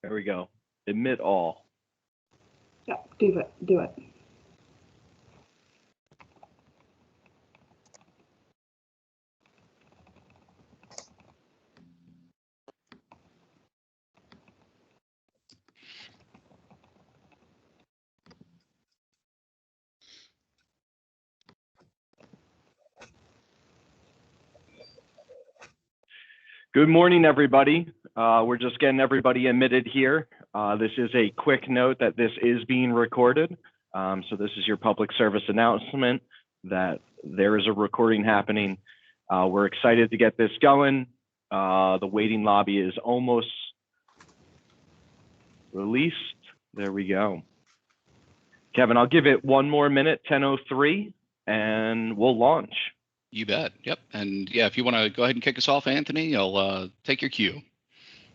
There we go. Admit all. Yeah, do it. Good morning, everybody. We're just getting everybody admitted here. This is a quick note that this is being recorded. So this is your public service announcement that there is a recording happening. We're excited to get this going. The waiting lobby is almost released. There we go. Kevin, I'll give it one more minute, 10:03, and we'll launch. You bet. Yep. And yeah, if you want to go ahead and kick us off, Anthony, I'll take your cue.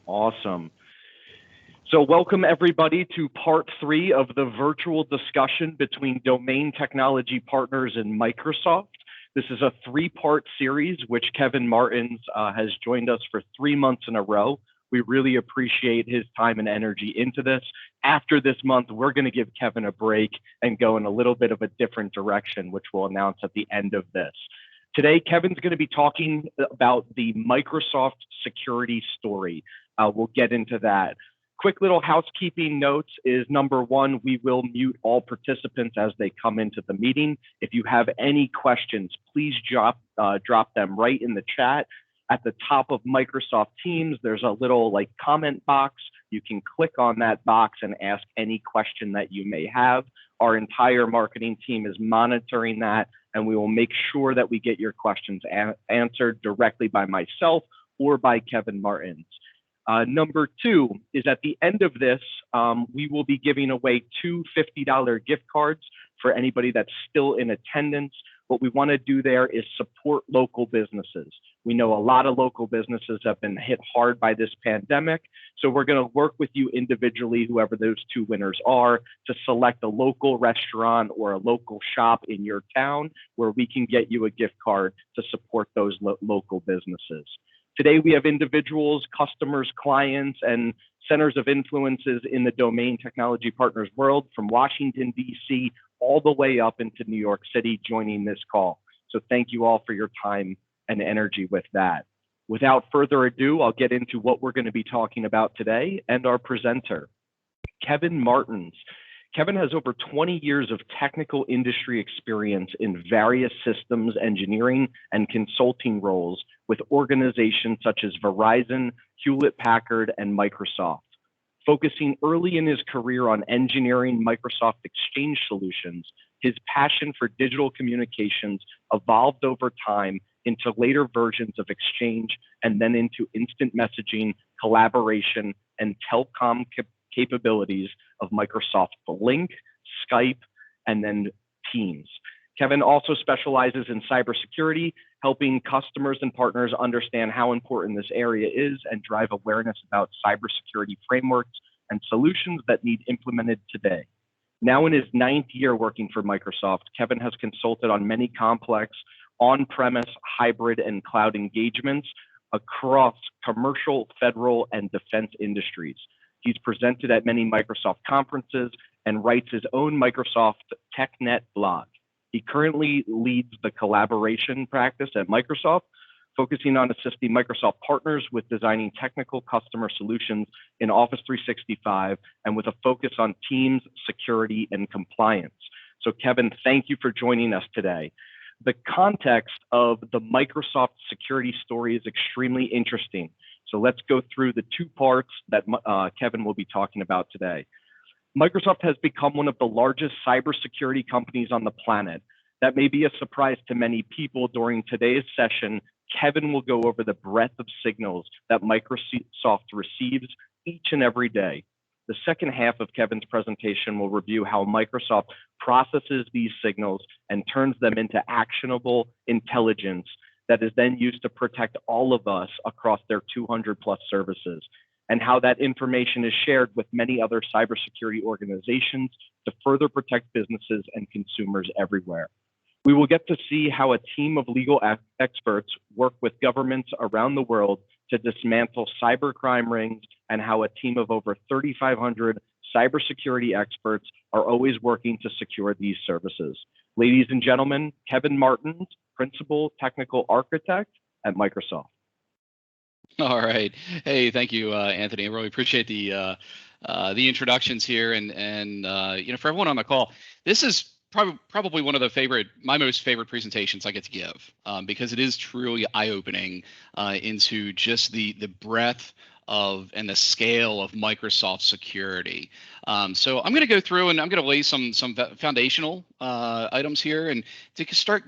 Awesome. So welcome everybody to part 3 of the virtual discussion between domain technology partners and Microsoft. This is a 3-part series, which Kevin Martins has joined us for 3 months in a row. We really appreciate his time and energy into this. After this month, we're going to give Kevin a break and go in a little bit of a different direction, which we'll announce at the end of this. Today, Kevin's going to be talking about the Microsoft security story. We'll get into that. Quick little housekeeping notes is number 1, we will mute all participants as they come into the meeting. If you have any questions, please drop them right in the chat. At the top of Microsoft Teams, there's a little comment box. You can click on that box and ask any question that you may have. Our entire marketing team is monitoring that, and we will make sure that we get your questions answered directly by myself or by Kevin Martins. Number 2 is at the end of this, we will be giving away 2 $50 gift cards for anybody that's still in attendance. What we want to do there is support local businesses. We know a lot of local businesses have been hit hard by this pandemic. So we're going to work with you individually, whoever those 2 winners are, to select a local restaurant or a local shop in your town where we can get you a gift card to support those local businesses. Today, we have individuals, customers, clients, and centers of influences in the domain technology partners world from Washington, D.C., all the way up into New York City joining this call. So thank you all for your time and energy with that. Without further ado, I'll get into what we're going to be talking about today and our presenter, Kevin Martins. Kevin has over 20 years of technical industry experience in various systems engineering and consulting roles with organizations such as Verizon, Hewlett-Packard, and Microsoft. Focusing early in his career on engineering Microsoft Exchange solutions, his passion for digital communications evolved over time into later versions of Exchange and then into instant messaging, collaboration, and telecom capabilities of Microsoft Lync, Skype, and then Teams. Kevin also specializes in cybersecurity, helping customers and partners understand how important this area is and drive awareness about cybersecurity frameworks and solutions that need implemented today. Now in his 9th year working for Microsoft, Kevin has consulted on many complex on-premise, hybrid, and cloud engagements across commercial, federal, and defense industries. He's presented at many Microsoft conferences and writes his own Microsoft TechNet blog. He currently leads the collaboration practice at Microsoft, focusing on assisting Microsoft partners with designing technical customer solutions in Office 365 and with a focus on Teams, security, and compliance. So Kevin, thank you for joining us today. The context of the Microsoft security story is extremely interesting. So let's go through the 2 parts that Kevin will be talking about today. Microsoft has become one of the largest cybersecurity companies on the planet. That may be a surprise to many people. During today's session, Kevin will go over the breadth of signals that Microsoft receives each and every day. The second half of Kevin's presentation will review how Microsoft processes these signals and turns them into actionable intelligence that is then used to protect all of us across their 200+ services, and how that information is shared with many other cybersecurity organizations to further protect businesses and consumers everywhere. We will get to see how a team of legal experts work with governments around the world to dismantle cybercrime rings and how a team of over 3,500 cybersecurity experts are always working to secure these services. Ladies and gentlemen, Kevin Martins, Principal Technical Architect at Microsoft. All right. Hey, thank you, Anthony. I really appreciate the introductions here, and for everyone on the call, this is probably one of my most favorite presentations I get to give, because it is truly eye-opening into just the breadth of and the scale of Microsoft security. So I'm going to go through and I'm going to lay some foundational items here, and to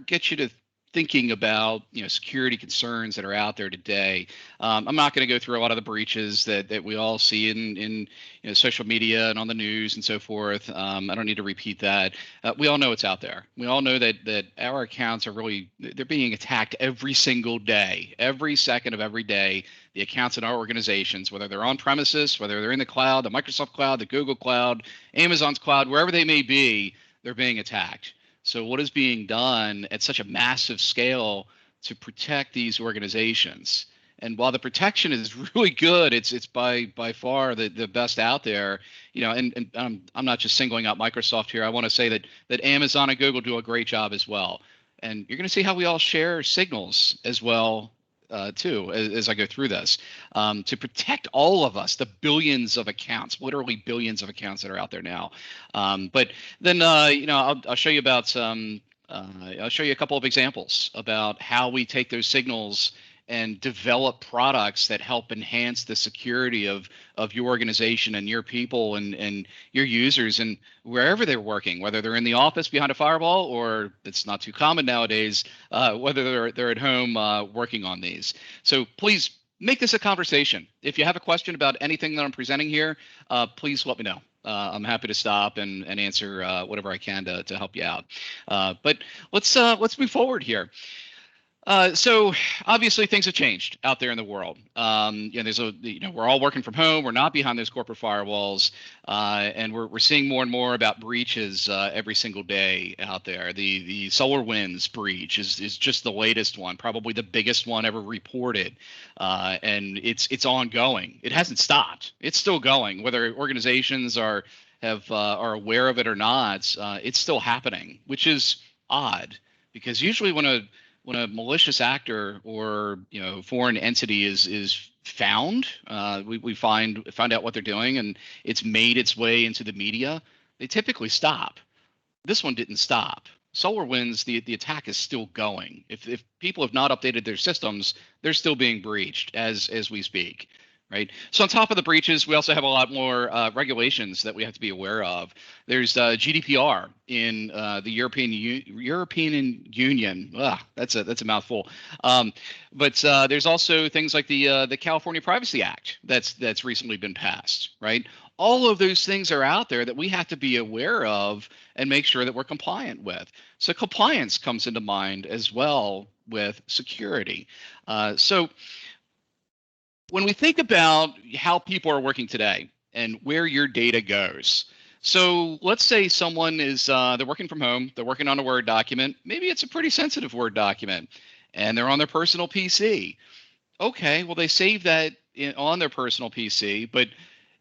get you to thinking about security concerns that are out there today. I'm not going to go through a lot of the breaches that we all see in social media and on the news and so forth. I don't need to repeat that. We all know it's out there. We all know that our accounts they're being attacked every single day, every second of every day. The accounts in our organizations, whether they're on premises, whether they're in the cloud, the Microsoft cloud, the Google cloud, Amazon's cloud, wherever they may be, they're being attacked. So what is being done at such a massive scale to protect these organizations? And while the protection is really good, it's by far the best out there. And I'm not just singling out Microsoft here. I want to say that Amazon and Google do a great job as well. And you're going to see how we all share signals as well too, as I go through this, to protect all of us, the billions of accounts, literally billions of accounts that are out there now. But then, I'll show you about I'll show you a couple of examples about how we take those signals and develop products that help enhance the security of your organization and your people and your users and wherever they're working, whether they're in the office behind a firewall or it's not too common nowadays, whether they're at home working on these. So please make this a conversation. If you have a question about anything that I'm presenting here, please let me know. I'm happy to stop and answer whatever I can to help you out. But let's move forward here. So obviously things have changed out there in the world. We're all working from home. We're not behind those corporate firewalls, and we're seeing more and more about breaches every single day out there. The SolarWinds breach is just the latest one, probably the biggest one ever reported, and it's ongoing. It hasn't stopped. It's still going. Whether organizations are aware of it or not, it's still happening, which is odd because usually when a malicious actor or foreign entity is found, we find out what they're doing and it's made its way into the media, they typically stop. This one didn't stop. SolarWinds, the attack is still going. If people have not updated their systems, they're still being breached as we speak. Right. So on top of the breaches, we also have a lot more regulations that we have to be aware of. There's GDPR in the European Union. That's a mouthful. But there's also things like the California Privacy Act that's recently been passed. Right. All of those things are out there that we have to be aware of and make sure that we're compliant with. So compliance comes into mind as well with security. So when we think about how people are working today and where your data goes, so let's say someone is they're working from home, they're working on a Word document, maybe it's a pretty sensitive Word document, and they're on their personal PC. Okay, well they save that on their personal PC, but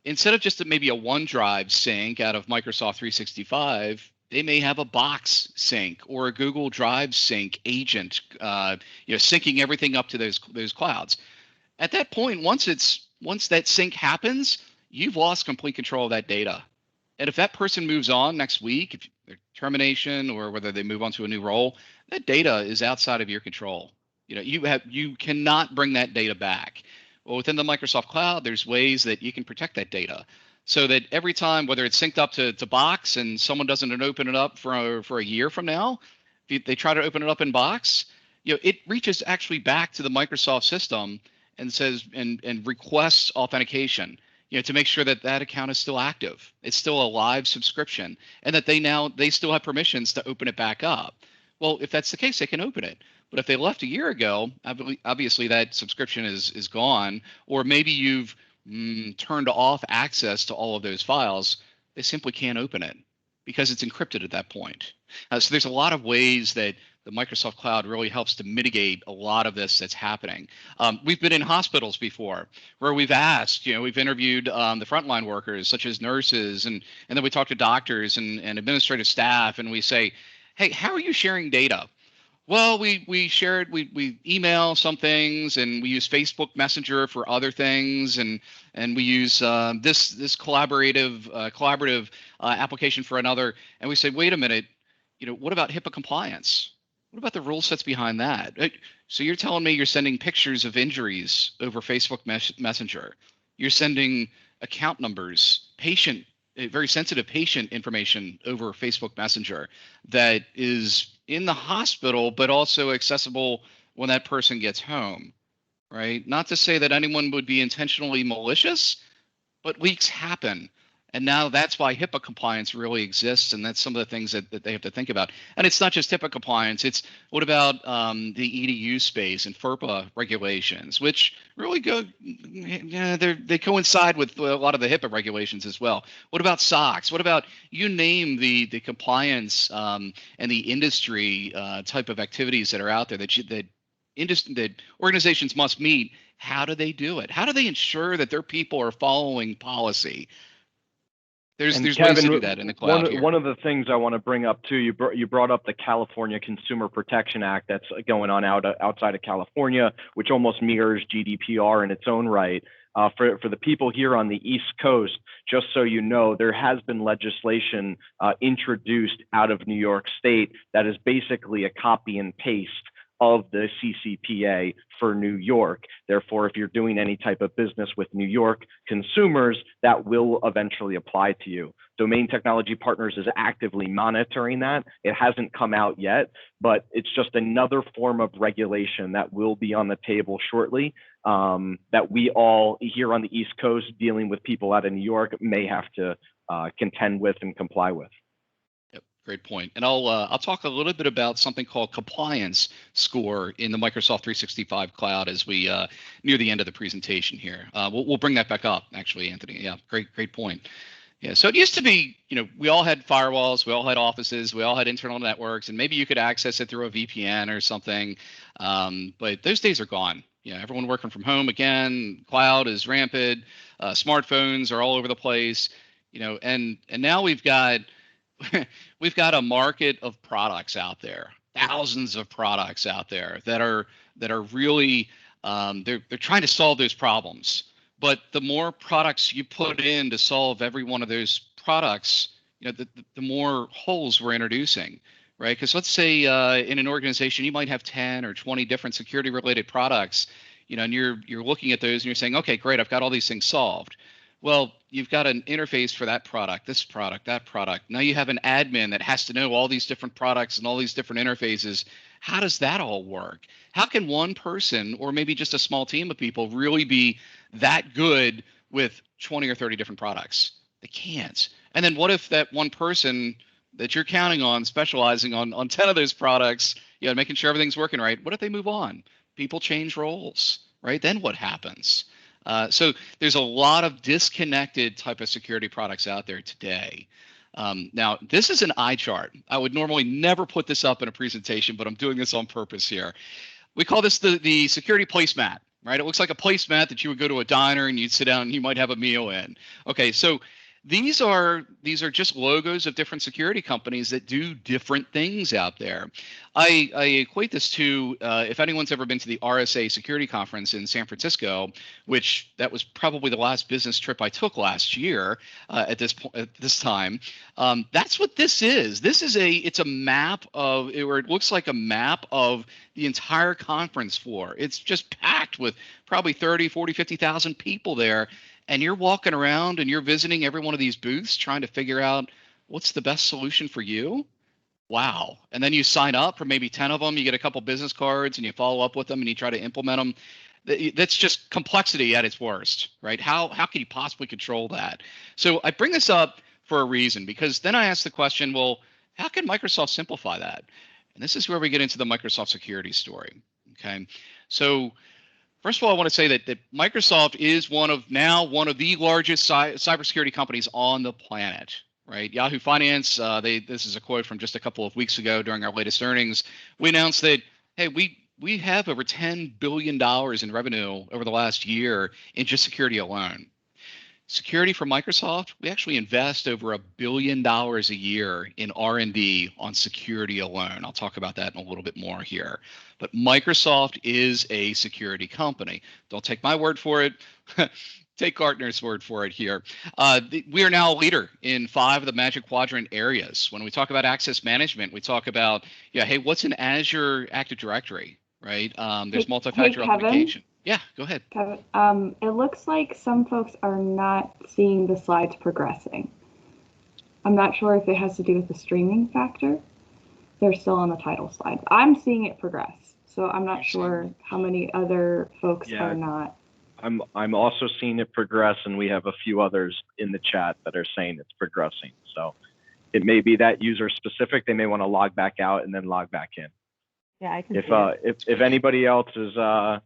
instead of just maybe a OneDrive sync out of Microsoft 365, they may have a Box sync or a Google Drive sync agent, syncing everything up to those clouds. At that point, once that sync happens, you've lost complete control of that data. And if that person moves on next week, if their termination or whether they move on to a new role, that data is outside of your control. You cannot bring that data back. Well, within the Microsoft Cloud, there's ways that you can protect that data so that every time, whether it's synced up to Box and someone doesn't open it up for a year from now, if they try to open it up in Box, it reaches actually back to the Microsoft system and says and requests authentication, to make sure that account is still active. It's still a live subscription, and that they still have permissions to open it back up. Well, if that's the case, they can open it. But if they left a year ago, obviously that subscription is gone, or maybe you've turned off access to all of those files. They simply can't open it because it's encrypted at that point. So there's a lot of ways that the Microsoft Cloud really helps to mitigate a lot of this that's happening. We've been in hospitals before where we've asked, we've interviewed the frontline workers such as nurses, and then we talk to doctors and administrative staff, and we say, hey, how are you sharing data? Well, we shared, we email some things, and we use Facebook Messenger for other things, and we use this collaborative application for another. And we say, wait a minute, what about HIPAA compliance? What about the rule sets behind that? So you're telling me you're sending pictures of injuries over Facebook Messenger? You're sending account numbers, very sensitive patient information over Facebook Messenger that is in the hospital, but also accessible when that person gets home, right? Not to say that anyone would be intentionally malicious, but leaks happen. And now that's why HIPAA compliance really exists, and that's some of the things that they have to think about. And it's not just HIPAA compliance. It's what about the EDU space and FERPA regulations, which really they coincide with a lot of the HIPAA regulations as well. What about SOX? What about, you name the compliance and the industry type of activities that are out there that organizations must meet? How do they do it? How do they ensure that their people are following policy? There's Kevin, ways to do that in the cloud here. One of the things I want to bring up too, you brought up the California Consumer Protection Act that's going on outside of California, which almost mirrors GDPR in its own right. For the people here on the East Coast, just so you know, there has been legislation introduced out of New York State that is basically a copy and paste of the CCPA for New York. Therefore, if you're doing any type of business with New York consumers, that will eventually apply to you. Domain Technology Partners is actively monitoring that. It hasn't come out yet, but it's just another form of regulation that will be on the table shortly, that we all here on the East Coast dealing with people out of New York may have to contend with and comply with. Great point. And I'll talk a little bit about something called compliance score in the Microsoft 365 cloud as we near the end of the presentation here. We'll bring that back up, actually, Anthony. Yeah, great point. Yeah, so it used to be, we all had firewalls, we all had offices, we all had internal networks, and maybe you could access it through a VPN or something. But those days are gone. Everyone working from home again, cloud is rampant, smartphones are all over the place, and now we've got a market of products out there, thousands of products out there that are really they're trying to solve those problems. But the more products you put in to solve every one of those products, the more holes we're introducing, right? Because let's say in an organization you might have 10 or 20 different security related products, and you're looking at those and you're saying, okay, great, I've got all these things solved. Well, you've got an interface for that product, this product, that product. Now you have an admin that has to know all these different products and all these different interfaces. How does that all work? How can one person, or maybe just a small team of people, really be that good with 20 or 30 different products? They can't. And then what if that one person that you're counting on specializing on 10 of those products, making sure everything's working right, what if they move on? People change roles, right? Then what happens? So there's a lot of disconnected type of security products out there today. Now, this is an eye chart. I would normally never put this up in a presentation, but I'm doing this on purpose here. We call this the security placemat, right? It looks like a placemat that you would go to a diner and you'd sit down and you might have a meal in. Okay, so these are just logos of different security companies that do different things out there. I equate this to if anyone's ever been to the RSA security conference in San Francisco, which that was probably the last business trip I took last year at this time. That's what this is. It's a map of, or it looks like a map of the entire conference floor. It's just packed with probably 30, 40, 50,000 people there. And you're walking around and you're visiting every one of these booths trying to figure out what's the best solution for you. Wow. And then you sign up for maybe 10 of them. You get a couple business cards and you follow up with them and you try to implement them. That's just complexity at its worst, right? How can you possibly control that? So I bring this up for a reason, because then I ask the question, well, how can Microsoft simplify that? And this is where we get into the Microsoft security story. Okay. So first of all, I want to say that Microsoft is one of the largest cybersecurity companies on the planet. right? Yahoo Finance, this is a quote from just a couple of weeks ago during our latest earnings. We announced that, hey, we have over $10 billion in revenue over the last year in just security alone. Security for Microsoft, we actually invest over $1 billion a year in R&D on security alone. I'll talk about that in a little bit more here. But Microsoft is a security company. Don't take my word for it. Take Gartner's word for it here. We are now a leader in 5 of the Magic Quadrant areas. When we talk about access management, we talk about, hey, what's an Azure Active Directory, right? There's multi-factor authentication. Yeah, go ahead. Kevin, it looks like some folks are not seeing the slides progressing. I'm not sure if it has to do with the streaming factor. They're still on the title slide. I'm seeing it progress, so I'm not sure how many other folks are not. I'm also seeing it progress, and we have a few others in the chat that are saying it's progressing. So it may be that user specific. They may want to log back out and then log back in. Yeah, I can see it. If anybody else is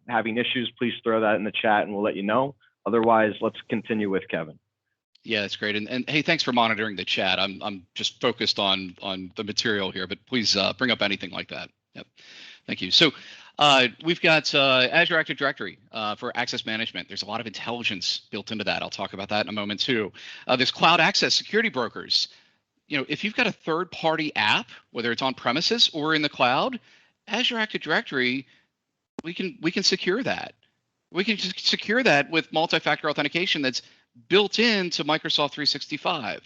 having issues, please throw that in the chat and we'll let you know. Otherwise, let's continue with Kevin. Yeah, that's great. And hey, thanks for monitoring the chat. I'm just focused on the material here, but please bring up anything like that. Yep. Thank you. So we've got Azure Active Directory for access management. There's a lot of intelligence built into that. I'll talk about that in a moment too. There's cloud access security brokers. If you've got a third-party app, whether it's on premises or in the cloud, Azure Active Directory, we can secure that. We can just secure that with multi-factor authentication that's built into Microsoft 365.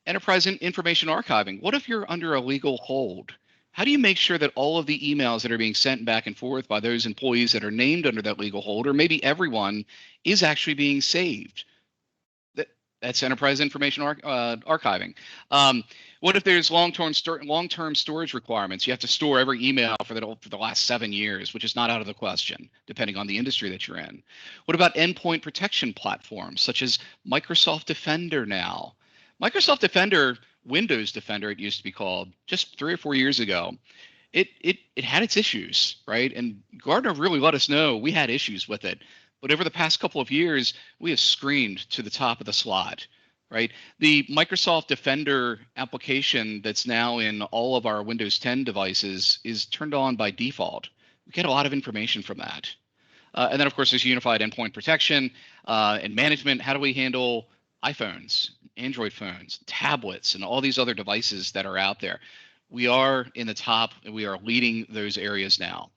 Enterprise information archiving. What if you're under a legal hold? How do you make sure that all of the emails that are being sent back and forth by those employees that are named under that legal hold, or maybe everyone, is actually being saved? That's enterprise information archiving. What if there's long-term storage requirements? You have to store every email for the last 7 years, which is not out of the question, depending on the industry that you're in. What about endpoint protection platforms, such as Microsoft Defender now? Microsoft Defender, Windows Defender, it used to be called, just 3 or 4 years ago. It had its issues, right? And Gartner really let us know we had issues with it. But over the past couple of years, we have screamed to the top of the slot, right? The Microsoft Defender application that's now in all of our Windows 10 devices is turned on by default. We get a lot of information from that. And then, of course, there's unified endpoint protection and management. How do we handle iPhones, Android phones, tablets, and all these other devices that are out there? We are in the top, and we are leading those areas now.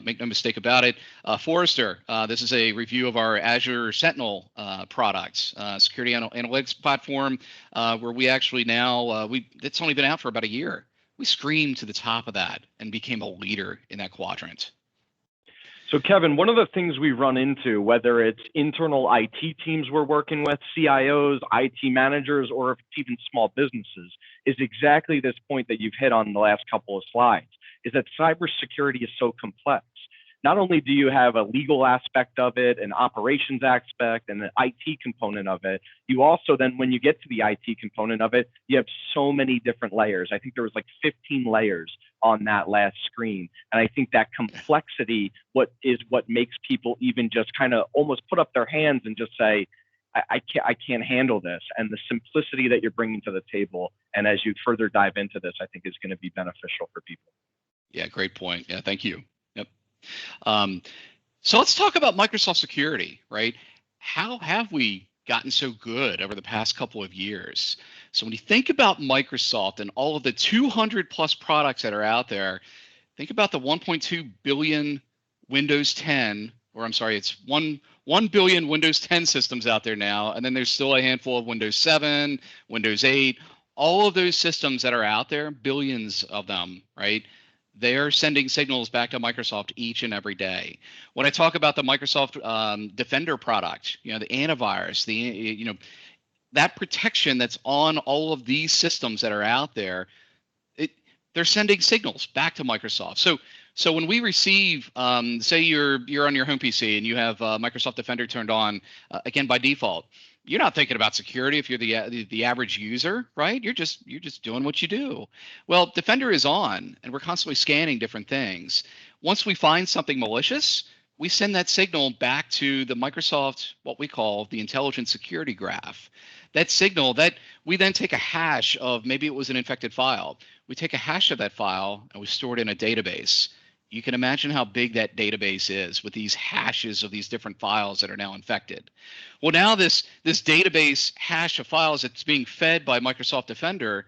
Make no mistake about it. Forrester, this is a review of our Azure Sentinel products, security analytics platform, where we actually now, it's only been out for about a year. We screamed to the top of that and became a leader in that quadrant. So Kevin, one of the things we run into, whether it's internal IT teams we're working with, CIOs, IT managers, or if it's even small businesses, is exactly this point that you've hit on the last couple of slides, is that cybersecurity is so complex. Not only do you have a legal aspect of it, an operations aspect, and an IT component of it, you also then, when you get to the IT component of it, you have so many different layers. I think there was like 15 layers on that last screen. And I think that complexity, what makes people even just kind of almost put up their hands and just say, I can't handle this. And the simplicity that you're bringing to the table, and as you further dive into this, I think is going to be beneficial for people. Yeah, great point. Yeah, thank you. Yep. So let's talk about Microsoft security, right? How have we gotten so good over the past couple of years? So when you think about Microsoft and all of the 200 plus products that are out there, think about the 1.2 billion Windows 10, or I'm sorry, it's 1 billion Windows 10 systems out there now. And then there's still a handful of Windows 7, Windows 8, all of those systems that are out there, billions of them, right? They're sending signals back to Microsoft each and every day. When I talk about the Microsoft Defender product, the antivirus, that protection that's on all of these systems that are out there, they're sending signals back to Microsoft. So when we receive, say you're on your home PC and you have Microsoft Defender turned on, again by default, you're not thinking about security if you're the average user, right? You're just doing what you do. Well, Defender is on, and we're constantly scanning different things. Once we find something malicious, we send that signal back to the Microsoft, what we call the intelligent security graph. That signal that we then take a hash of, maybe it was an infected file. We take a hash of that file and we store it in a database. You can imagine how big that database is with these hashes of these different files that are now infected. Well, now this database hash of files that's being fed by Microsoft Defender,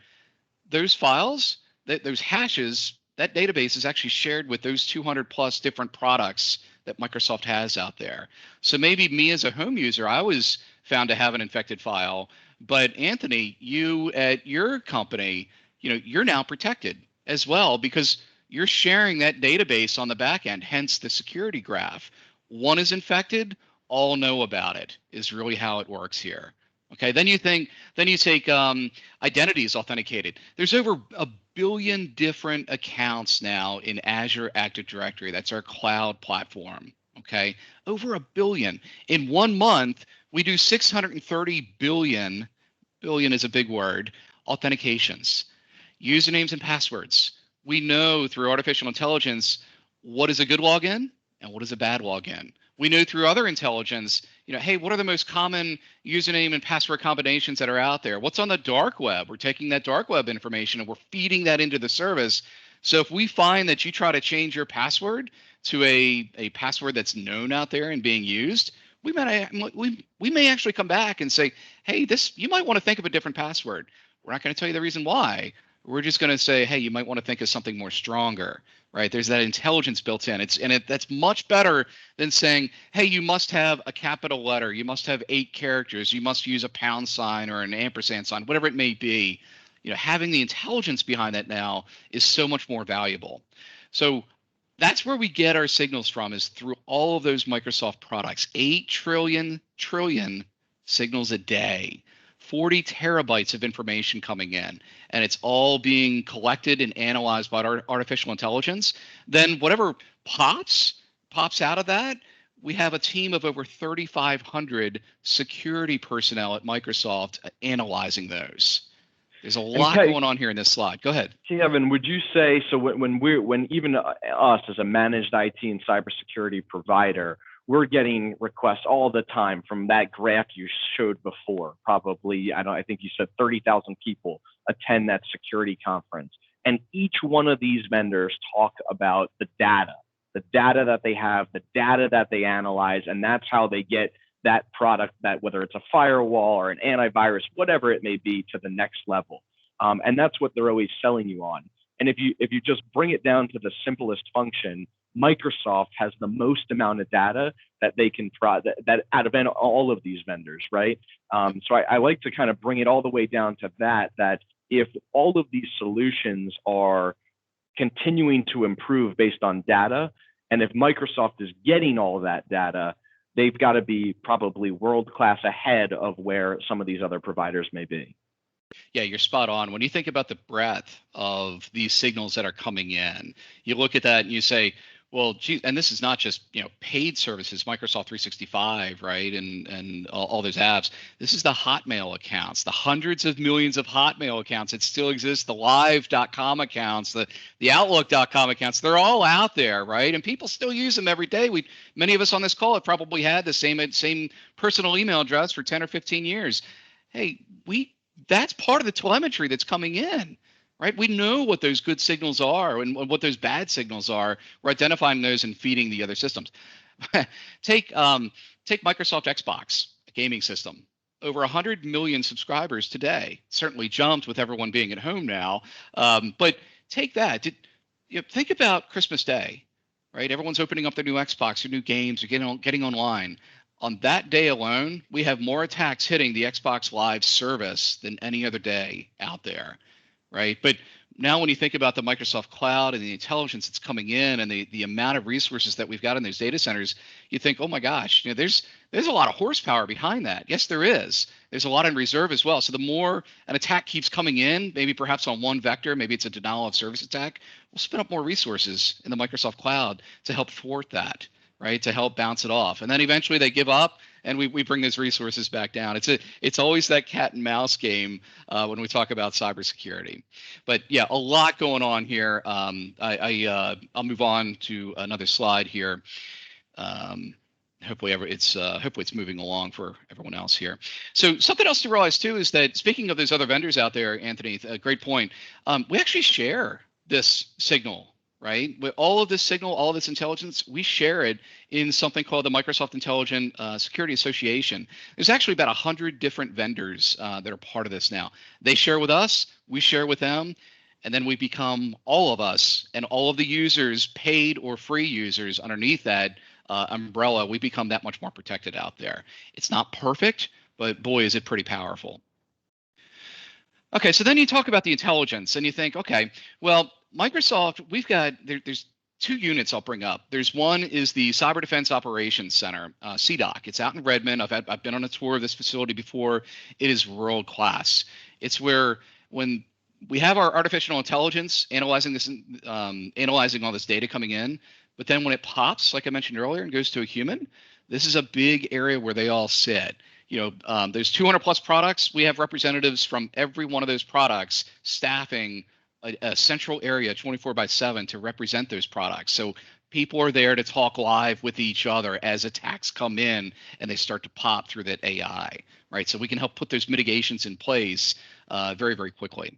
those files, those hashes, that database is actually shared with those 200 plus different products that Microsoft has out there. So maybe me as a home user, I was found to have an infected file, but Anthony, you at your company, you're now protected as well because you're sharing that database on the back end, hence the security graph. One is infected, all know about it, is really how it works here. Okay, then you take identities authenticated. There's over 1 billion different accounts now in Azure Active Directory. That's our cloud platform. Okay, over 1 billion. In 1 month, we do 630 billion, billion is a big word, authentications, usernames and passwords. We know through artificial intelligence what is a good login and what is a bad login. We know through other intelligence, hey, what are the most common username and password combinations that are out there? What's on the dark web? We're taking that dark web information and we're feeding that into the service. So if we find that you try to change your password to a password that's known out there and being used, we may actually come back and say, hey, you might want to think of a different password. We're not going to tell you the reason why. We're just going to say, hey, you might want to think of something more stronger, right? There's that intelligence built in. That's much better than saying, hey, you must have a capital letter, you must have 8 characters, you must use a pound sign or an ampersand sign, whatever it may be. Having the intelligence behind that now is so much more valuable. So that's where we get our signals from, is through all of those Microsoft products. 8 trillion signals a day. 40 terabytes of information coming in, and it's all being collected and analyzed by artificial intelligence. Then whatever pops out of that, we have a team of over 3,500 security personnel at Microsoft analyzing those. There's a lot going on here in this slide. Go ahead. Kevin, would you say, so when even us as a managed IT and cybersecurity provider, we're getting requests all the time from that graph you showed before. Probably, I think you said 30,000 people attend that security conference. And each one of these vendors talk about the data that they have, the data that they analyze, and that's how they get that product, that whether it's a firewall or an antivirus, whatever it may be, to the next level. And that's what they're always selling you on. And if you just bring it down to the simplest function, Microsoft has the most amount of data that they can that out of all of these vendors, right? So I like to kind of bring it all the way down to that if all of these solutions are continuing to improve based on data, and if Microsoft is getting all of that data, they've got to be probably world-class ahead of where some of these other providers may be. Yeah, you're spot on. When you think about the breadth of these signals that are coming in, you look at that and you say, well, geez, and this is not just paid services, Microsoft 365, right, and all those apps. This is the Hotmail accounts, the hundreds of millions of Hotmail accounts that still exist, the Live.com accounts, the Outlook.com accounts. They're all out there, right? And people still use them every day. Many of us on this call have probably had the same personal email address for 10 or 15 years. Hey, that's part of the telemetry that's coming in. Right? We know what those good signals are and what those bad signals are. We're identifying those and feeding the other systems. Take Microsoft Xbox, a gaming system. Over 100 million subscribers today. Certainly jumped with everyone being at home now. But take that. Think about Christmas Day, right? Everyone's opening up their new Xbox, their new games, or getting online. On that day alone, we have more attacks hitting the Xbox Live service than any other day out there. Right. But now when you think about the Microsoft cloud and the intelligence that's coming in and the amount of resources that we've got in those data centers, you think, oh, my gosh, there's a lot of horsepower behind that. Yes, there is. There's a lot in reserve as well. So the more an attack keeps coming in, maybe perhaps on one vector, maybe it's a denial of service attack, we'll spin up more resources in the Microsoft cloud to help thwart that. Right, to help bounce it off. And then eventually they give up and we bring those resources back down. It's always that cat and mouse game when we talk about cybersecurity. But yeah, a lot going on here. I'll move on to another slide here. Um, hopefully it's moving along for everyone else here. So something else to realize too is that, speaking of those other vendors out there, Anthony, a great point. We actually share this signal, right? With all of this signal, all of this intelligence, we share it in something called the Microsoft Intelligent Security Association. There's actually about 100 different vendors that are part of this now. They share with us, we share with them, and then we become, all of us and all of the users, paid or free users underneath that umbrella, we become that much more protected out there. It's not perfect, but boy, is it pretty powerful. Okay, so then you talk about the intelligence and you think, okay, well, Microsoft, we've got, there's two units I'll bring up. There's one is the Cyber Defense Operations Center, CDOC. It's out in Redmond. I've been on a tour of this facility before. It is world class. It's where, when we have our artificial intelligence analyzing this, analyzing all this data coming in, but then when it pops, like I mentioned earlier, and goes to a human, this is a big area where they all sit. There's 200 plus products. We have representatives from every one of those products staffing a central area 24/7 to represent those products. So people are there to talk live with each other as attacks come in and they start to pop through that AI, right? So we can help put those mitigations in place very, very quickly.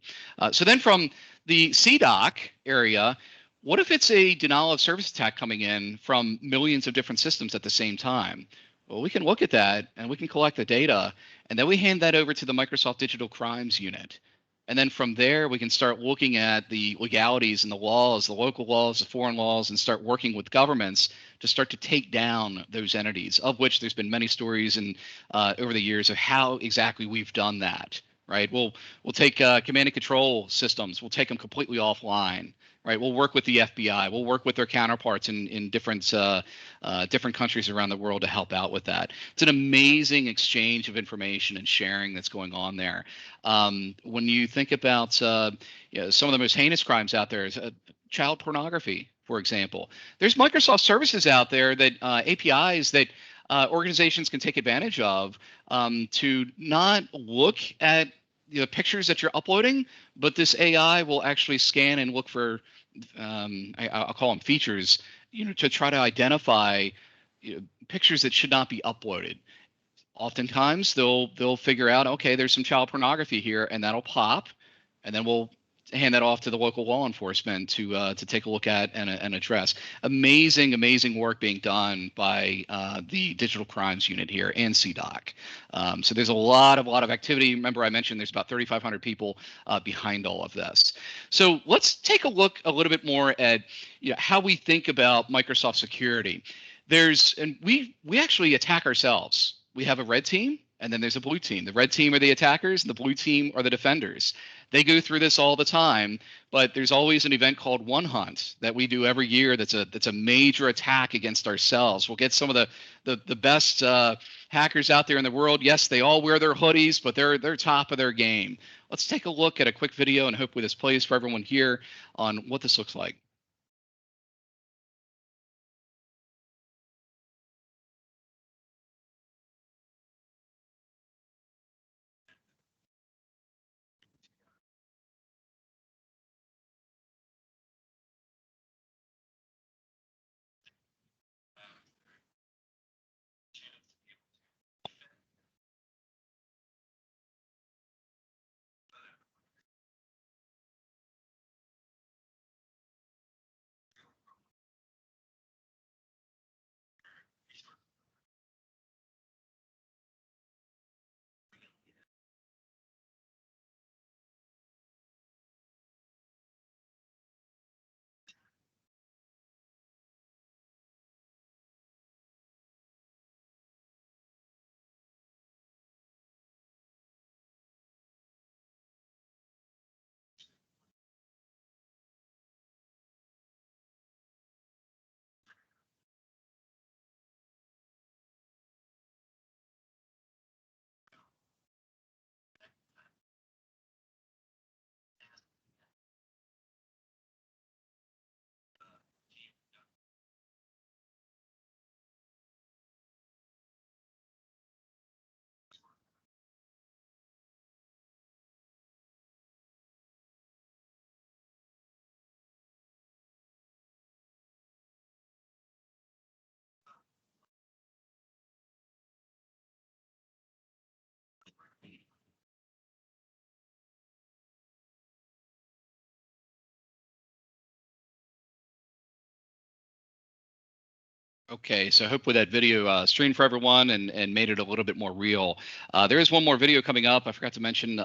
So then from the CDOC area, what if it's a denial of service attack coming in from millions of different systems at the same time? Well, we can look at that and we can collect the data, and then we hand that over to the Microsoft Digital Crimes Unit. And then from there, we can start looking at the legalities and the laws, the local laws, the foreign laws, and start working with governments to start to take down those entities, of which there's been many stories and over the years of how exactly we've done that, right? We'll take command and control systems. We'll take them completely offline. Right, we'll work with the FBI. We'll work with their counterparts in different countries around the world to help out with that. It's an amazing exchange of information and sharing that's going on there. When you think about some of the most heinous crimes out there, is child pornography, for example. There's Microsoft services out there, that APIs that organizations can take advantage of to not look at pictures that you're uploading, but this AI will actually scan and look for I'll call them features, to try to identify pictures that should not be uploaded. Oftentimes they'll figure out, okay, there's some child pornography here, and that'll pop, and then we'll hand that off to the local law enforcement to take a look at and address. Amazing work being done by the Digital Crimes Unit here and CDOC. So there's a lot of activity. Remember, I mentioned there's about 3,500 people behind all of this. So let's take a look a little bit more at how we think about Microsoft security. And we actually attack ourselves. We have a red team, and then there's a blue team. The red team are the attackers, and the blue team are the defenders. They go through this all the time, but there's always an event called One Hunt that we do every year. That's a major attack against ourselves. We'll get some of the best hackers out there in the world. Yes, they all wear their hoodies, but they're top of their game. Let's take a look at a quick video, and hopefully this plays for everyone here on what this looks like. Okay, so hopefully that video streamed for everyone and made it a little bit more real. There is one more video coming up. I forgot to mention,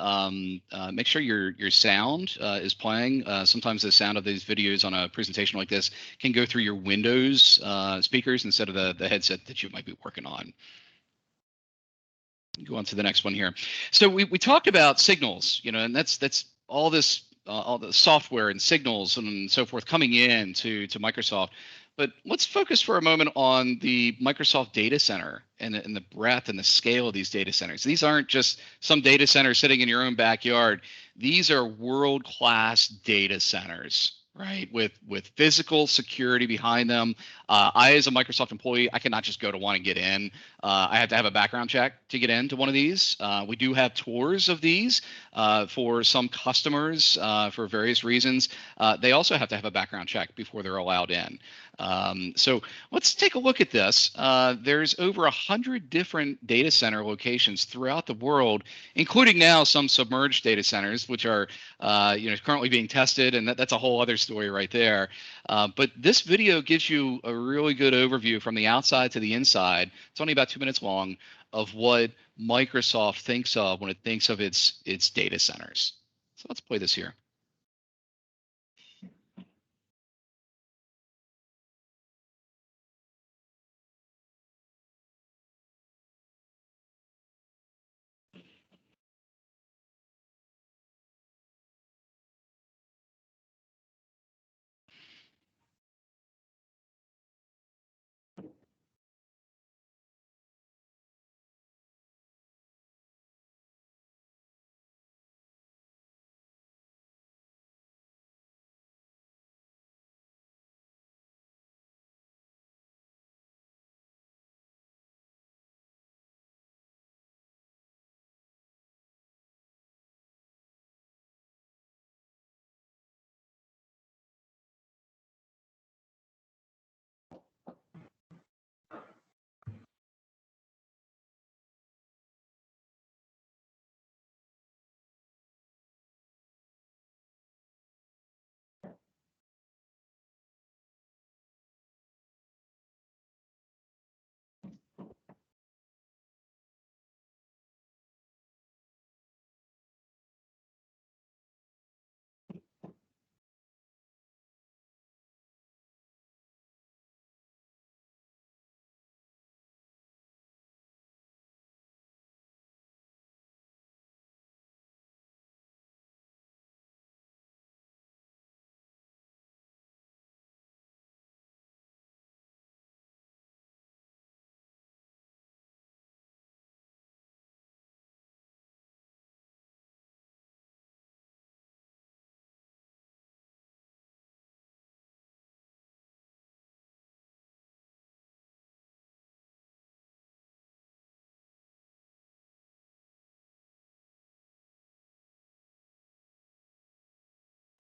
make sure your sound is playing. Sometimes the sound of these videos on a presentation like this can go through your Windows speakers instead of the headset that you might be working on. Go on to the next one here. So we talked about signals, and that's all this all the software and signals and so forth coming in to Microsoft. But let's focus for a moment on the Microsoft data center and the breadth and the scale of these data centers. These aren't just some data center sitting in your own backyard. These are world-class data centers, right? With physical security behind them. I, as a Microsoft employee, I cannot just go to one and get in. I have to have a background check to get into one of these. We do have tours of these for some customers for various reasons. They also have to have a background check before they're allowed in. So let's take a look at this. There's over 100 different data center locations throughout the world, including now some submerged data centers, which are currently being tested, and that's a whole other story right there. But this video gives you a really good overview from the outside to the inside. It's only about 2 minutes long of what Microsoft thinks of when it thinks of its data centers. So let's play this here.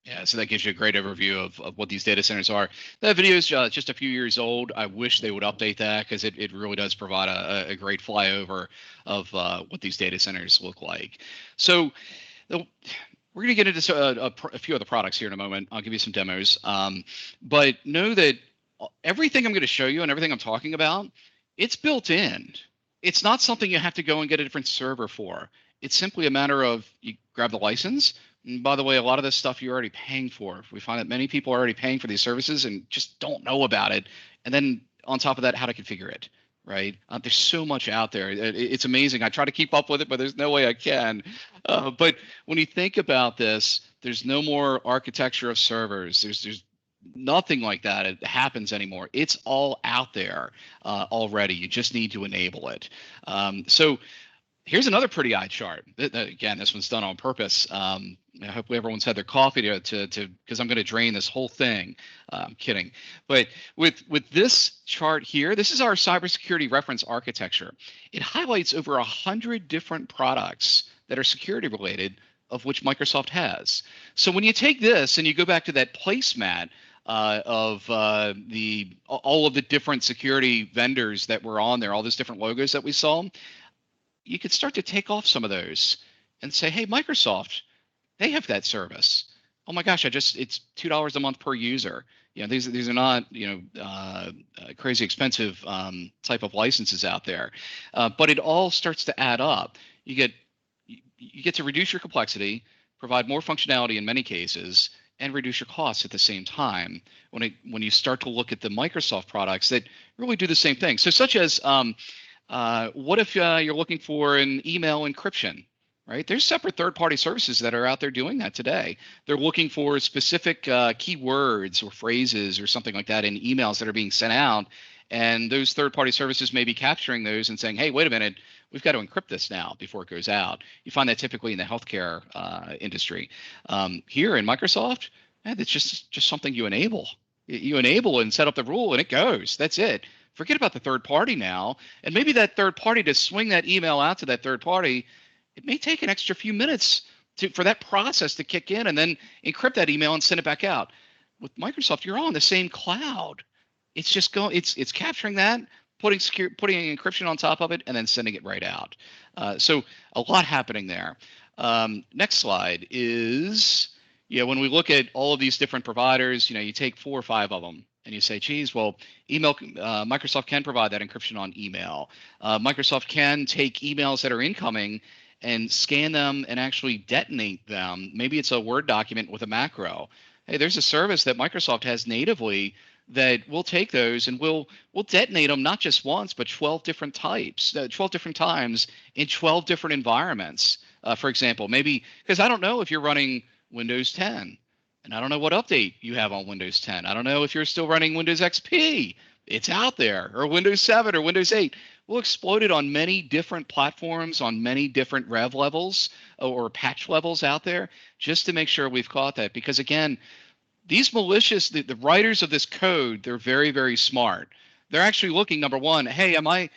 Yeah, so that gives you a great overview of what these data centers are. That video is just a few years old. I wish they would update that because it really does provide a great flyover of what these data centers look like. So we're going to get into a few other products here in a moment. I'll give you some demos. But know that everything I'm going to show you and everything I'm talking about, it's built in. It's not something you have to go and get a different server for. It's simply a matter of you grab the license. And by the way, a lot of this stuff you're already paying for. We find that many people are already paying for these services and just don't know about it. And then on top of that, how to configure it, right? There's so much out there. It's amazing. I try to keep up with it, but there's no way I can. But when you think about this, there's no more architecture of servers. There's nothing like that. It happens anymore. It's all out there already. You just need to enable it. So here's another pretty eye chart. Again, this one's done on purpose. Hopefully everyone's had their coffee to because I'm going to drain this whole thing. I'm kidding. But with this chart here, this is our cybersecurity reference architecture. It highlights over 100 different products that are security related, of which Microsoft has. So when you take this and you go back to that placemat of all of the different security vendors that were on there, all those different logos that we saw, you could start to take off some of those and say, hey, Microsoft, they have that service. Oh my gosh, it's $2 a month per user. These are not crazy expensive type of licenses out there, but it all starts to add up. You get to reduce your complexity, provide more functionality in many cases, and reduce your costs at the same time when you start to look at the Microsoft products that really do the same thing. So such as what if you're looking for an email encryption, right? There's separate third-party services that are out there doing that today. They're looking for specific keywords or phrases or something like that in emails that are being sent out, and those third-party services may be capturing those and saying, hey, wait a minute, we've got to encrypt this now before it goes out. You find that typically in the healthcare industry. Here in Microsoft, it's just something you enable. You enable and set up the rule, and it goes. That's it. Forget about the third party now. And maybe that third party, to swing that email out to that third party, it may take an extra few minutes for that process to kick in and then encrypt that email and send it back out. With Microsoft, you're on the same cloud. It's just it's capturing that, putting encryption on top of it, and then sending it right out. So a lot happening there. Next slide is, when we look at all of these different providers, you take 4 or 5 of them and you say, geez, well, email, Microsoft can provide that encryption on email. Microsoft can take emails that are incoming and scan them and actually detonate them. Maybe it's a Word document with a macro. Hey, there's a service that Microsoft has natively that we'll take those and we'll detonate them not just once, but 12 different types, 12 different times in 12 different environments. For example, maybe because I don't know if you're running Windows 10, and I don't know what update you have on Windows 10. I don't know if you're still running Windows XP. It's out there, or Windows 7 or Windows 8. We'll exploit it on many different platforms, on many different rev levels or patch levels out there, just to make sure we've caught that. Because again, these malicious, the writers of this code, they're very, very smart. They're actually looking, number one, hey, am I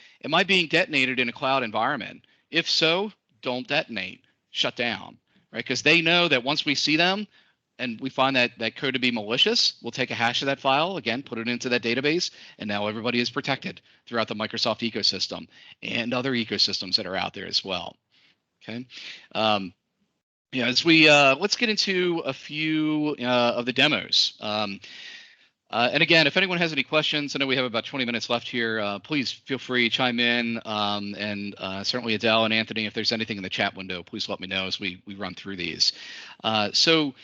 being detonated in a cloud environment? If so, don't detonate, shut down, right? Because they know that once we see them and we find that code to be malicious, we'll take a hash of that file, again, put it into that database, and now everybody is protected throughout the Microsoft ecosystem and other ecosystems that are out there as well, okay? As we let's get into a few of the demos. And again, if anyone has any questions, I know we have about 20 minutes left here. Please feel free to chime in, and certainly Adele and Anthony, if there's anything in the chat window, please let me know as we run through these. So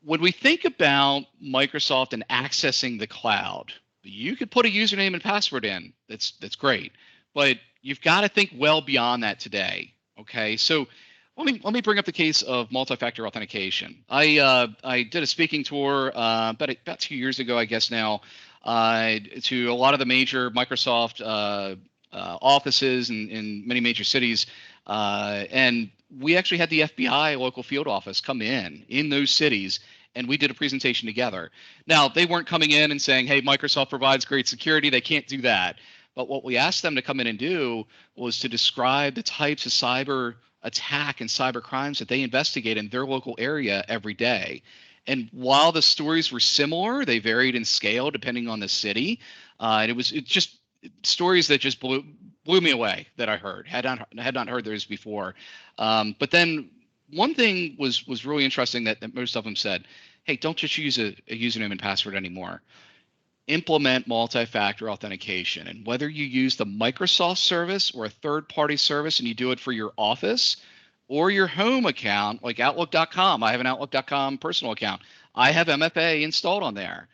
when we think about Microsoft and accessing the cloud, you could put a username and password in. That's great, but you've got to think well beyond that today. Okay, so let me bring up the case of multi-factor authentication. I did a speaking tour about 2 years ago, I guess now, to a lot of the major Microsoft offices in many major cities, and we actually had the FBI local field office come in those cities, and we did a presentation together. Now, they weren't coming in and saying, hey, Microsoft provides great security. They can't do that. But what we asked them to come in and do was to describe the types of cyber attack and cyber crimes that they investigate in their local area every day. And while the stories were similar, they varied in scale depending on the city. And it's just stories that just blew me away that I heard. Had not heard those before. But then one thing was really interesting that most of them said, hey, don't just use a username and password anymore. Implement multi-factor authentication. And whether you use the Microsoft service or a third-party service and you do it for your office or your home account, like Outlook.com. I have an Outlook.com personal account. I have MFA installed on there.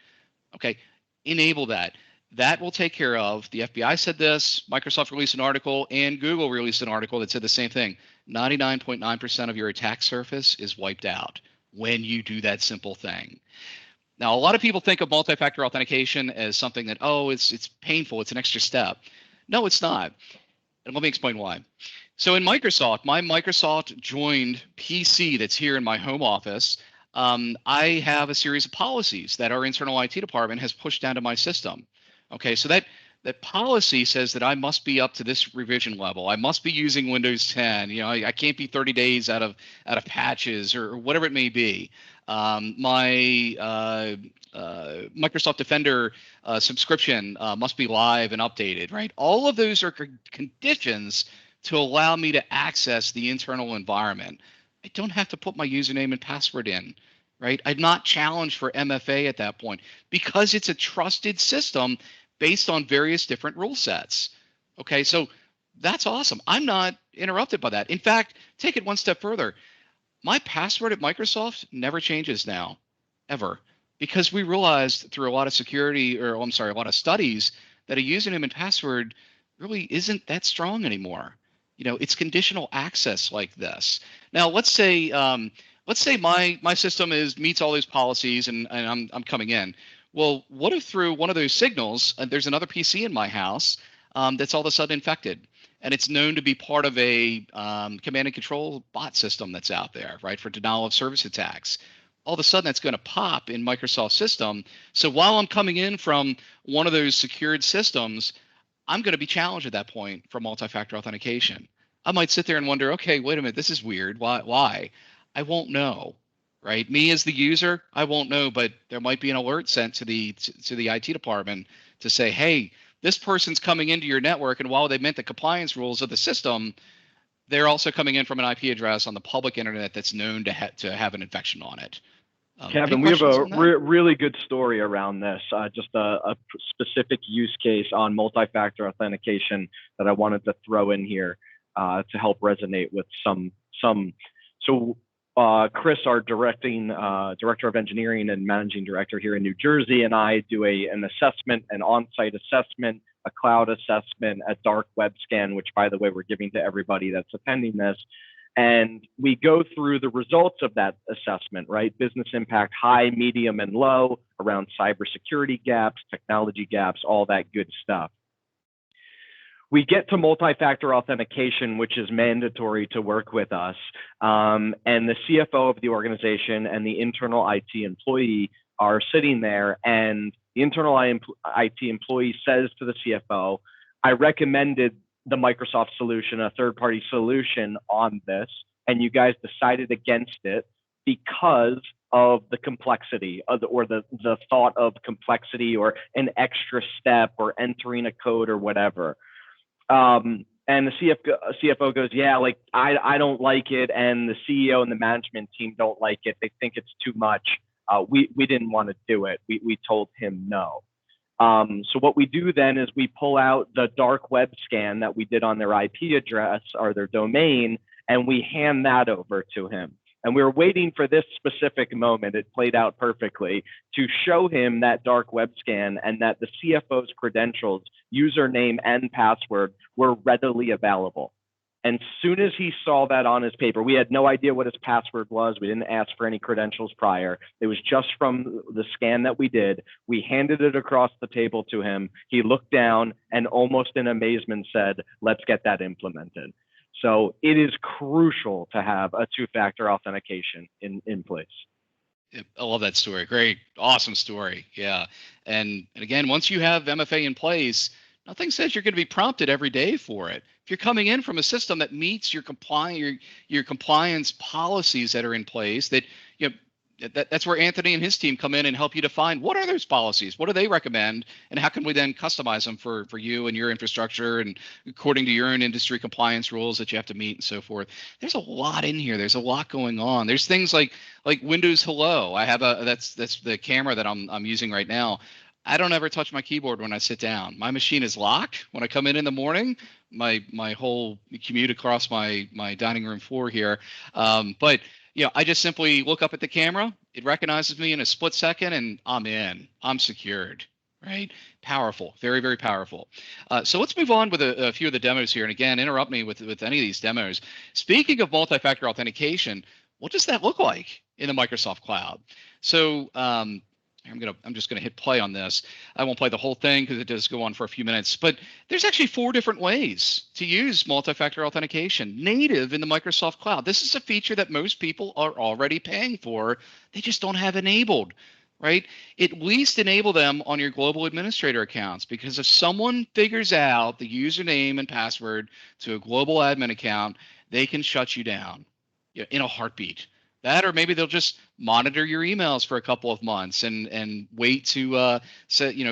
Okay, enable that. That will take care of, the FBI said this, Microsoft released an article, and Google released an article that said the same thing. 99.9% of your attack surface is wiped out when you do that simple thing. Now, a lot of people think of multi-factor authentication as something that, oh, it's painful, it's an extra step. No, it's not. And let me explain why. So in Microsoft, my Microsoft joined PC that's here in my home office, I have a series of policies that our internal IT department has pushed down to my system. Okay, so that policy says that I must be up to this revision level. I must be using Windows 10. I can't be 30 days out of patches or whatever it may be. My Microsoft Defender subscription must be live and updated, right? All of those are conditions to allow me to access the internal environment. I don't have to put my username and password in, right? I'm not challenged for MFA at that point because it's a trusted system based on various different rule sets. Okay, so that's awesome. I'm not interrupted by that. In fact, take it one step further. My password at Microsoft never changes now, ever, because we realized through a lot of security, or I'm sorry, a lot of studies, that a username and password really isn't that strong anymore. It's conditional access like this. Now, let's say my system meets all these policies, and I'm coming in. Well, what if through one of those signals, there's another PC in my house that's all of a sudden infected? And it's known to be part of a command and control bot system that's out there, right, for denial of service attacks. All of a sudden, that's going to pop in Microsoft system. So while I'm coming in from one of those secured systems, I'm going to be challenged at that point for multi-factor authentication. I might sit there and wonder, okay, wait a minute, this is weird. Why? I won't know, right? Me as the user, I won't know, but there might be an alert sent to the IT department to say, hey, this person's coming into your network, and while they meant the compliance rules of the system, they're also coming in from an IP address on the public internet that's known to have an infection on it. Kevin, we have a really good story around this, just a specific use case on multi-factor authentication that I wanted to throw in here to help resonate with some. So Chris, our director of engineering and managing director here in New Jersey, and I do an assessment, an on-site assessment, a cloud assessment, a dark web scan, which, by the way, we're giving to everybody that's attending this. And we go through the results of that assessment, right? Business impact, high, medium, and low, around cybersecurity gaps, technology gaps, all that good stuff. We get to multi-factor authentication, which is mandatory to work with us. And the CFO of the organization and the internal IT employee are sitting there, and the internal IT employee says to the CFO, I recommended the Microsoft solution, a third-party solution on this, and you guys decided against it because of the complexity or the thought of complexity or an extra step or entering a code or whatever. And the CFO goes, yeah, like I don't like it, and the CEO and the management team don't like it. They think it's too much. We didn't want to do it. We told him no. So what we do then is we pull out the dark web scan that we did on their IP address or their domain, and we hand that over to him. And we were waiting for this specific moment. It played out perfectly to show him that dark web scan and that the CFO's credentials, username and password, were readily available. And soon as he saw that on his paper, we had no idea what his password was. We didn't ask for any credentials prior. It was just from the scan that we did. We handed it across the table to him. He looked down and almost in amazement said, let's get that implemented. So it is crucial to have a two-factor authentication in place. I love that story. Great. Awesome story. Yeah. And again, once you have MFA in place, nothing says you're going to be prompted every day for it. If you're coming in from a system that meets your compliance policies that are in place, that's where Anthony and his team come in and help you define what are those policies, what do they recommend, and how can we then customize them for you and your infrastructure and according to your own industry compliance rules that you have to meet and so forth. There's a lot in here. There's a lot going on. There's things like Windows Hello. I have that's the camera that I'm using right now. I don't ever touch my keyboard when I sit down. My machine is locked. When I come in the morning, my whole commute across my dining room floor here. But I just simply look up at the camera. It recognizes me in a split second, and I'm in. I'm secured. Right? Powerful. Very, very powerful. So let's move on with a few of the demos here. And again, interrupt me with any of these demos. Speaking of multi-factor authentication, what does that look like in the Microsoft Cloud? So I'm just gonna hit play on this. I won't play the whole thing because it does go on for a few minutes, but there's actually 4 different ways to use multi-factor authentication native in the Microsoft Cloud. This is a feature that most people are already paying for. They just don't have enabled, right? At least enable them on your global administrator accounts, because if someone figures out the username and password to a global admin account, they can shut you down in a heartbeat. That, or maybe they'll just monitor your emails for a couple of months and wait to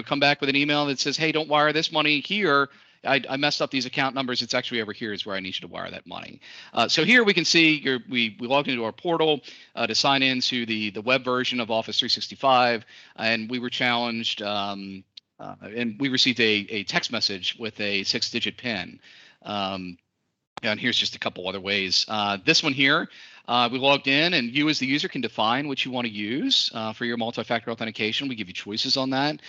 come back with an email that says, hey, don't wire this money here. I messed up these account numbers. It's actually over here is where I need you to wire that money. So here we can see we logged into our portal to sign into the web version of Office 365, and we were challenged, and we received a text message with a 6-digit PIN. And here's just a couple other ways. This one here, we logged in, and you as the user can define what you want to use for your multi-factor authentication. We give you choices on that.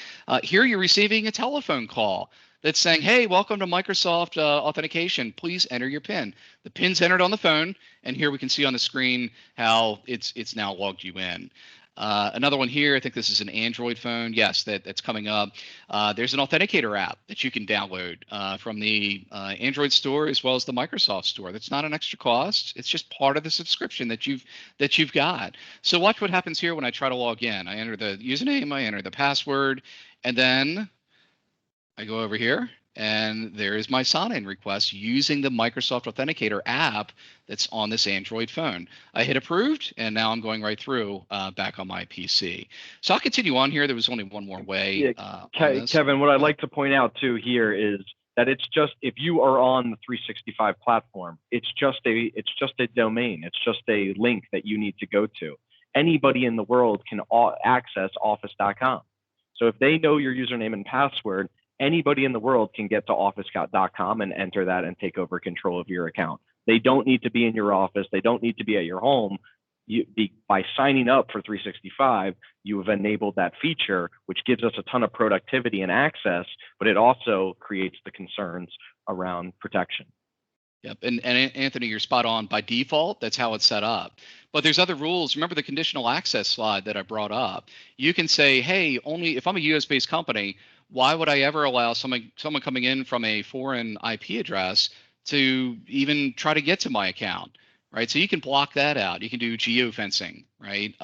Here you're receiving a telephone call that's saying, hey, welcome to Microsoft Authentication. Please enter your PIN. The PIN's entered on the phone, and here we can see on the screen how it's now logged you in. Another one here, I think this is an Android phone. Yes, that's coming up. There's an Authenticator app that you can download from the Android store as well as the Microsoft store. That's not an extra cost. It's just part of the subscription that you've got. So watch what happens here when I try to log in. I enter the username, I enter the password, and then I go over here, and there is my sign-in request using the Microsoft Authenticator app that's on this Android phone. I hit approved, and now I'm going right through back on my PC. So I'll continue on here. There was only one more way. Kevin, what I'd like to point out too here is that it's just, if you are on the 365 platform, it's just a domain. It's just a link that you need to go to. Anybody in the world can access office.com. So if they know your username and password, anybody in the world can get to office.com and enter that and take over control of your account. They don't need to be in your office. They don't need to be at your home. By signing up for 365, you have enabled that feature, which gives us a ton of productivity and access, but it also creates the concerns around protection. Yep, and Anthony, you're spot on. By default, that's how it's set up. But there's other rules. Remember the conditional access slide that I brought up? You can say, hey, only if I'm a US-based company, why would I ever allow someone coming in from a foreign IP address to even try to get to my account, right? So you can block that out. You can do geofencing, right?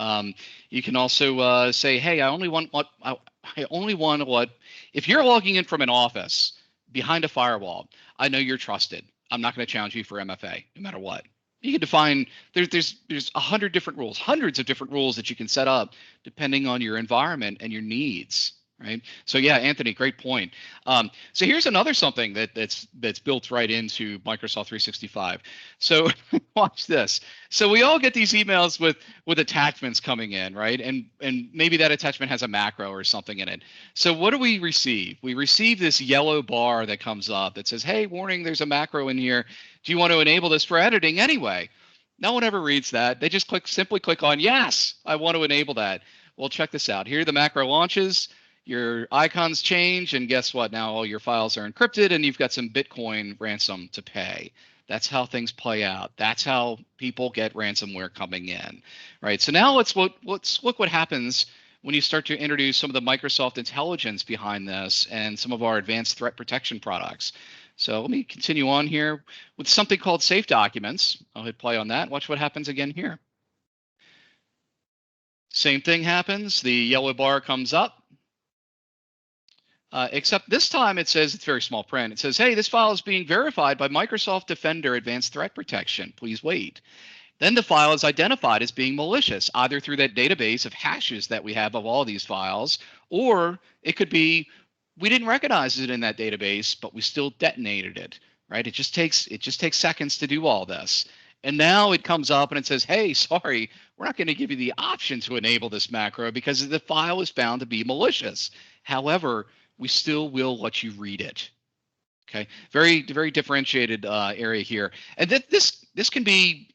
You can also say, hey, I only want what, if you're logging in from an office behind a firewall, I know you're trusted. I'm not going to challenge you for MFA, no matter what. You can define, there's 100 different rules, hundreds of different rules that you can set up depending on your environment and your needs. Right. So yeah, Anthony, great point. So here's another something that's built right into Microsoft 365. So watch this. So we all get these emails with attachments coming in, right? And maybe that attachment has a macro or something in it. So what do we receive? We receive this yellow bar that comes up that says, hey, warning, there's a macro in here. Do you want to enable this for editing anyway? No one ever reads that. They just simply click on, yes, I want to enable that. Well, check this out. Here the macro launches. Your icons change, and guess what? Now all your files are encrypted, and you've got some Bitcoin ransom to pay. That's how things play out. That's how people get ransomware coming in, right? So now let's look what happens when you start to introduce some of the Microsoft intelligence behind this and some of our advanced threat protection products. So let me continue on here with something called Safe Documents. I'll hit play on that. Watch what happens again here. Same thing happens. The yellow bar comes up. Except this time it says, it's very small print. It says, hey, this file is being verified by Microsoft Defender Advanced Threat Protection. Please wait. Then the file is identified as being malicious, either through that database of hashes that we have of all these files, or it could be we didn't recognize it in that database, but we still detonated it, right? It just takes seconds to do all this. And now it comes up and it says, hey, sorry, we're not going to give you the option to enable this macro because the file is found to be malicious. However, we still will let you read it. Okay, very differentiated area here. And this can be,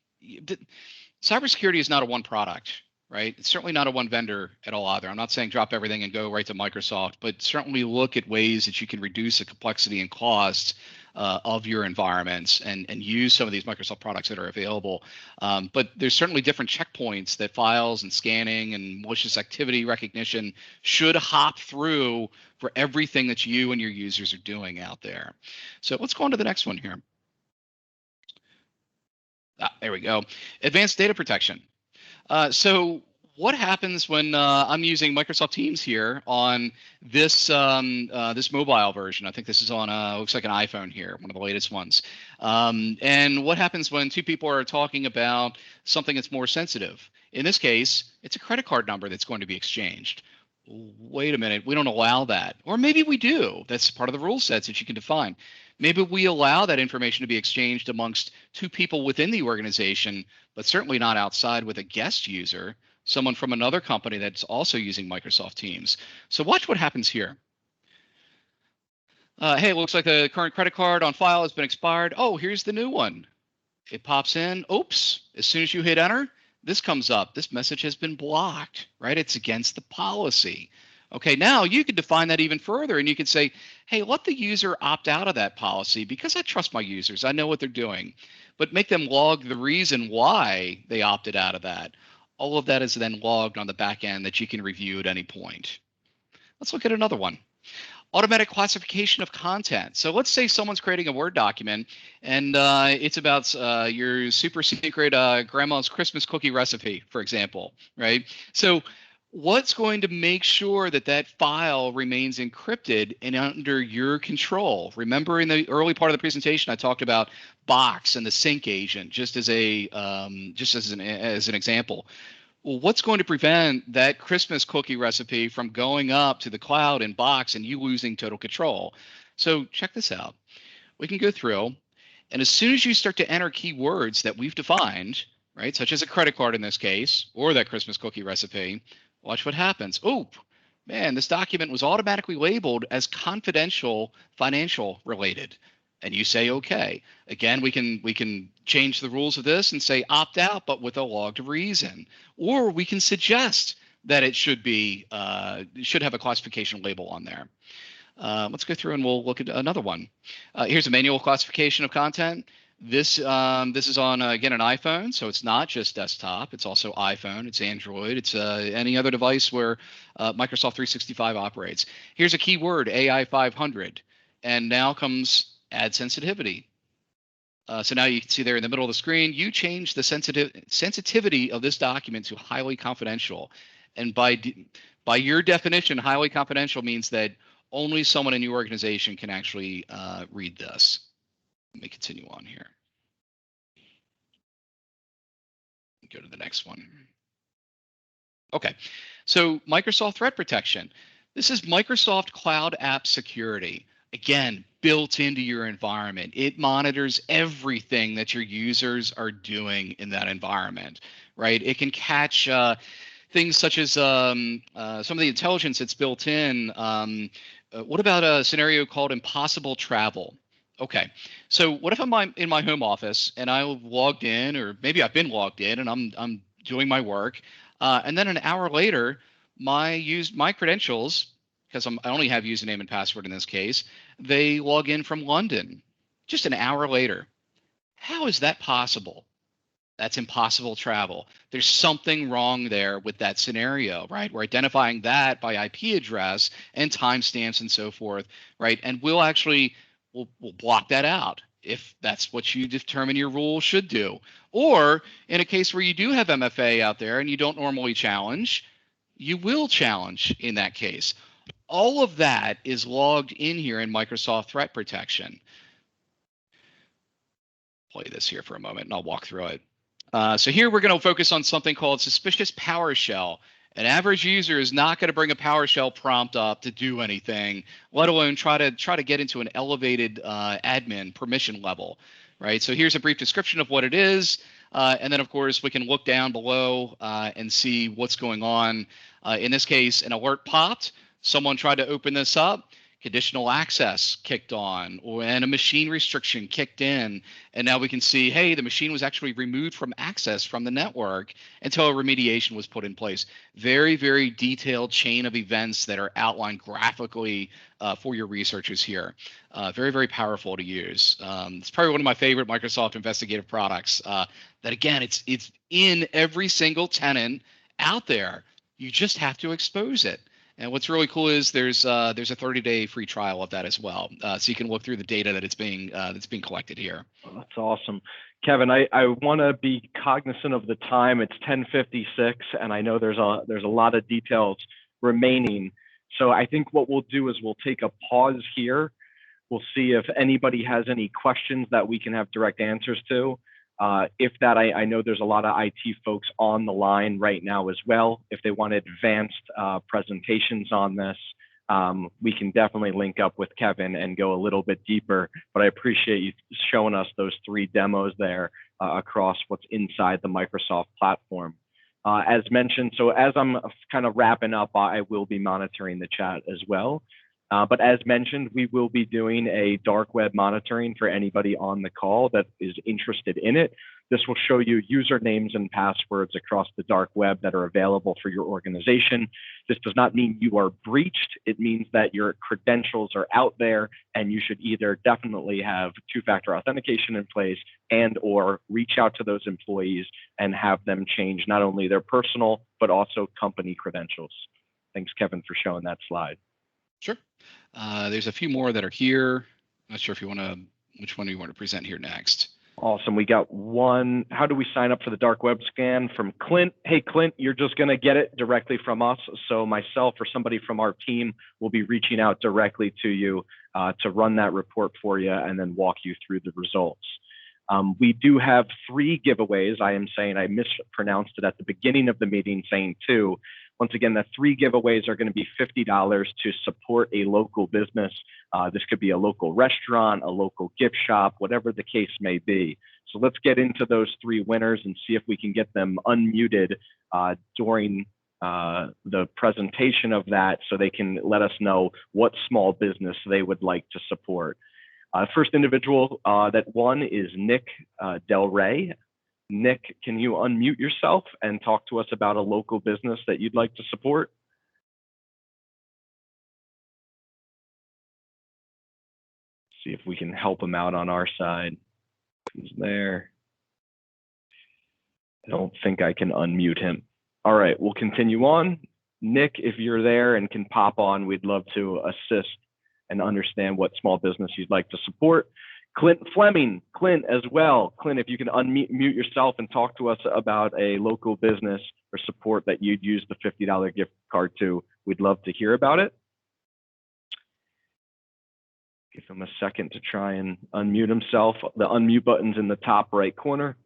cybersecurity is not a one product, right? It's certainly not a one vendor at all either. I'm not saying drop everything and go right to Microsoft, but certainly look at ways that you can reduce the complexity and cost of your environments and use some of these Microsoft products that are available. But there's certainly different checkpoints that files and scanning and malicious activity recognition should hop through for everything that you and your users are doing out there. So let's go on to the next one here. There we go. Advanced data protection. So what happens when I'm using Microsoft Teams here on this this mobile version? I think this is on looks like an iPhone here, one of the latest ones. And what happens when two people are talking about something that's more sensitive? In this case, it's a credit card number that's going to be exchanged. wait a minute, we don't allow that. Or maybe we do. That's part of the rule sets that you can define. Maybe we allow that information to be exchanged amongst two people within the organization, but certainly not outside with a guest user, someone from another company that's also using Microsoft Teams. So watch what happens here. Hey, it looks like the current credit card on file has been expired. Oh, here's the new one. It pops in. Oops. As soon as you hit enter, this comes up. This message has been blocked, right? It's against the policy. Okay, now you can define that even further, and you can say, hey, let the user opt out of that policy because I trust my users. I know what they're doing, but make them log the reason why they opted out of that. All of that is then logged on the back end that you can review at any point. Let's look at another one. Automatic classification of content. So let's say someone's creating a Word document and it's about your super secret grandma's Christmas cookie recipe, for example, right? So what's going to make sure that that file remains encrypted and under your control? Remember in the early part of the presentation, I talked about Box and the sync agent just as an example. Well, what's going to prevent that Christmas cookie recipe from going up to the cloud in Box and you losing total control? So check this out. We can go through, and as soon as you start to enter keywords that we've defined, right, such as a credit card in this case, or that Christmas cookie recipe, watch what happens. Oh, man, this document was automatically labeled as confidential financial related. And you say, okay. Again, we can change the rules of this and say opt out, but with a logged reason. Or we can suggest that it should have a classification label on there. Let's go through and we'll look at another one. Here's a manual classification of content. This is on, again, an iPhone, so it's not just desktop. It's also iPhone. It's Android. It's any other device where Microsoft 365 operates. Here's a keyword, AI 500. And now comes add sensitivity. So now you can see there in the middle of the screen, you change the sensitivity of this document to highly confidential. And by your definition, highly confidential means that only someone in your organization can actually read this. Let me continue on here. Go to the next one. Okay, so Microsoft Threat Protection. This is Microsoft Cloud App Security. Again, built into your environment. It monitors everything that your users are doing in that environment, right? It can catch things such as some of the intelligence that's built in. What about a scenario called impossible travel? Okay, so what if I'm in my home office and I've logged in, or maybe I've been logged in and I'm doing my work, and then an hour later, my credentials, because I only have username and password in this case, they log in from London just an hour later. How is that possible? That's impossible travel. There's something wrong there with that scenario, right? We're identifying that by IP address and timestamps and so forth, right? And we'll block that out if that's what you determine your rule should do. Or in a case where you do have MFA out there and you don't normally challenge, you will challenge in that case. All of that is logged in here in Microsoft Threat Protection. Play this here for a moment and I'll walk through it. So here we're going to focus on something called suspicious PowerShell. An average user is not going to bring a PowerShell prompt up to do anything, let alone try to get into an elevated admin permission level, right? So here's a brief description of what it is. And then, of course, we can look down below and see what's going on. In this case, an alert popped. Someone tried to open this up. Conditional access kicked on, and a machine restriction kicked in. And now we can see, hey, the machine was actually removed from access from the network until a remediation was put in place. Very, very detailed chain of events that are outlined graphically for your researchers here. Very, very powerful to use. It's probably one of my favorite Microsoft investigative products. That again, it's in every single tenant out there. You just have to expose it. And what's really cool is there's a 30-day free trial of that as well, so you can look through the data that's being collected here. Oh, that's awesome, Kevin. I want to be cognizant of the time. It's 10:56, and I know there's a lot of details remaining. So I think what we'll do is we'll take a pause here. We'll see if anybody has any questions that we can have direct answers to. If that, I know there's a lot of IT folks on the line right now as well. If they want advanced presentations on this, we can definitely link up with Kevin and go a little bit deeper, but I appreciate you showing us those 3 demos there across what's inside the Microsoft platform. As mentioned, so as I'm kind of wrapping up, I will be monitoring the chat as well. But as mentioned, we will be doing a dark web monitoring for anybody on the call that is interested in it. This will show you usernames and passwords across the dark web that are available for your organization. This does not mean you are breached. It means that your credentials are out there and you should either definitely have 2-factor authentication in place and or reach out to those employees and have them change not only their personal, but also company credentials. Thanks, Kevin, for showing that slide. Sure. There's a few more that are here. Not sure if you want to, which one do you want to present here next? Awesome. We got one. How do we sign up for the dark web scan from Clint? Hey, Clint, you're just going to get it directly from us. So myself or somebody from our team will be reaching out directly to you to run that report for you and then walk you through the results. We do have 3 giveaways. I am saying I mispronounced it at the beginning of the meeting, saying 2. Once again, the 3 giveaways are going to be $50 to support a local business. This could be a local restaurant, a local gift shop, whatever the case may be. So let's get into those 3 winners and see if we can get them unmuted during the presentation of that so they can let us know what small business they would like to support. First individual that won is Nick Del Rey. Nick, can you unmute yourself and talk to us about a local business that you'd like to support? See if we can help him out on our side. He's there. I don't think I can unmute him. All right, we'll continue on. Nick, if you're there and can pop on, we'd love to assist and understand what small business you'd like to support. Clint Fleming, Clint as well. Clint, if you can unmute yourself and talk to us about a local business or support that you'd use the $50 gift card to, we'd love to hear about it. Give him a second to try and unmute himself. The unmute button's in the top right corner.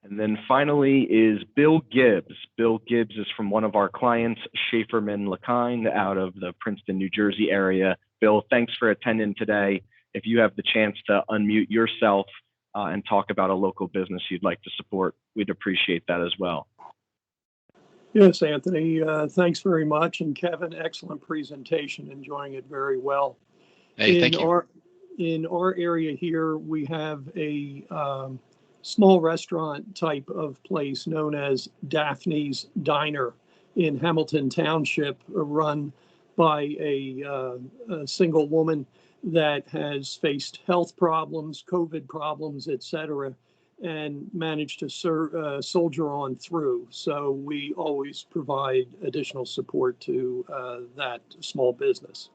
And then finally is Bill Gibbs. Bill Gibbs is from one of our clients, Schaeferman LeKind, out of the Princeton, New Jersey area. Bill, thanks for attending today. If you have the chance to unmute yourself and talk about a local business you'd like to support, we'd appreciate that as well. Yes, Anthony, thanks very much. And Kevin, excellent presentation, enjoying it very well. Hey, thank you. In our area here, we have a small restaurant type of place known as Daphne's Diner in Hamilton Township, run by a single woman that has faced health problems, COVID problems, etc., and managed to soldier on through. So we always provide additional support to that small business.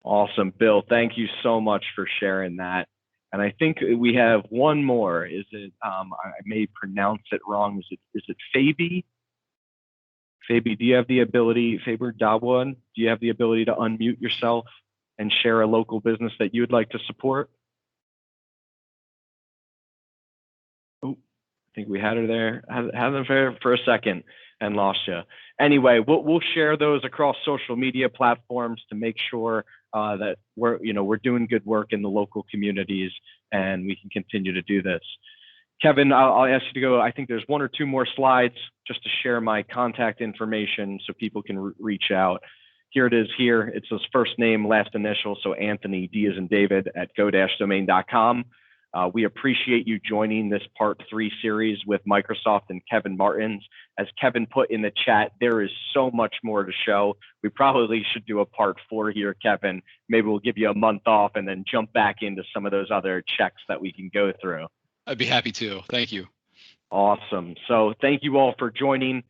Awesome, Bill. Thank you so much for sharing that. And I think we have one more. Is it, I may pronounce it wrong. Is it Fabi? Fabi, do you have the ability, Faber Dawon, do you have the ability to unmute yourself and share a local business that you would like to support? Oh, I think we had her there. Had them for a second and lost you. Anyway, we'll share those across social media platforms to make sure that we're doing good work in the local communities and we can continue to do this. Kevin, I'll ask you to go. I think there's 1 or 2 more slides just to share my contact information so people can reach out. Here it is here. It's his first name, last initial. So Anthony, D as in David, at go-domain.com. We appreciate you joining this part 3 series with Microsoft and Kevin Martins. As Kevin put in the chat, there is so much more to show. We probably should do a part 4 here, Kevin. Maybe we'll give you a month off and then jump back into some of those other checks that we can go through. I'd be happy to. Thank you. Awesome. So thank you all for joining.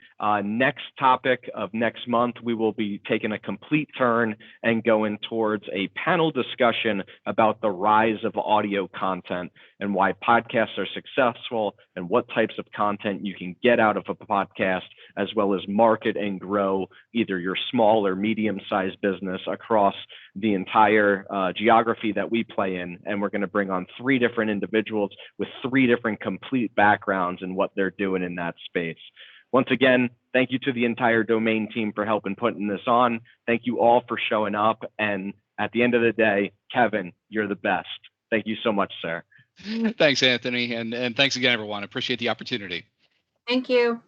Next topic of next month, we will be taking a complete turn and going towards a panel discussion about the rise of audio content and why podcasts are successful and what types of content you can get out of a podcast, as well as market and grow either your small or medium-sized business across the entire geography that we play in. And we're going to bring on 3 different individuals with 3 different complete backgrounds in what they're doing in that space. Once again, thank you to the entire domain team for helping putting this on. Thank you all for showing up. And at the end of the day, Kevin, you're the best. Thank you so much, sir. Thanks, Anthony. And thanks again, everyone. Appreciate the opportunity. Thank you.